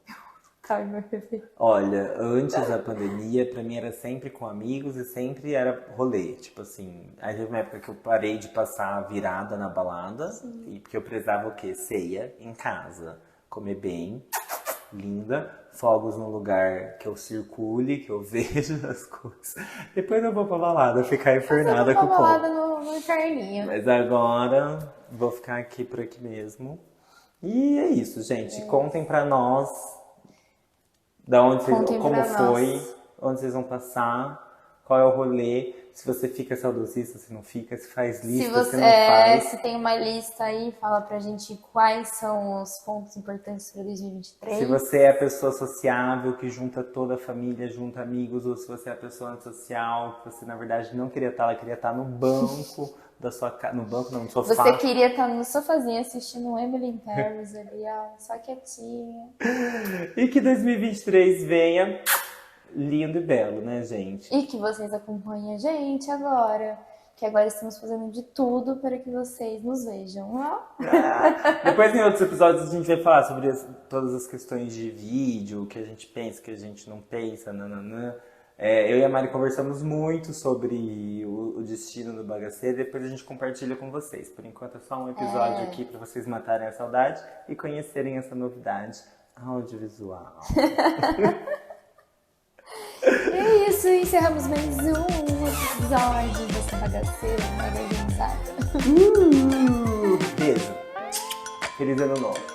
Natal e meu Réveillon. Olha, antes da pandemia, pra mim era sempre com amigos e sempre era rolê. Tipo assim, aí teve uma época que eu parei de passar a virada na balada, e porque eu prezava o quê? Ceia em casa. Comer bem, linda, fogos num lugar que eu circule, que eu veja as coisas. Depois eu vou pra balada, ficar infernada Eu com vou o balada povo. no inferninho. Mas agora vou ficar aqui por aqui mesmo. E é isso, gente. Contem pra nós da onde vocês, Contem como pra foi, nós. onde vocês vão passar, qual é o rolê, se você fica saudosista, se não fica, se faz Se lista, se você não faz. se tem uma lista aí, fala pra gente quais são os pontos importantes para Se 2023. você é a pessoa sociável que junta toda a família, junta amigos, ou se você é a pessoa antissocial, que você na verdade não queria estar, ela queria estar no banco da sua casa, no banco não, no sofá. Você queria estar no sofazinho assistindo um Emily in Paris ali, ó, só quietinha. E que 2023 venha lindo e belo, né, gente? E que vocês acompanhem a gente agora, que agora estamos fazendo de tudo para que vocês nos vejam. Ó. Depois em outros episódios a gente vai falar sobre todas as questões de vídeo, o que a gente pensa, o que a gente não pensa, nananã. Eu e a Mari conversamos muito sobre o destino do bagaceiro, depois a gente compartilha com vocês. Por enquanto é só um episódio aqui para vocês matarem a saudade e conhecerem essa novidade audiovisual. É isso, encerramos mais um episódio dessa bagaceira mega organizada. Beijo. Feliz ano novo.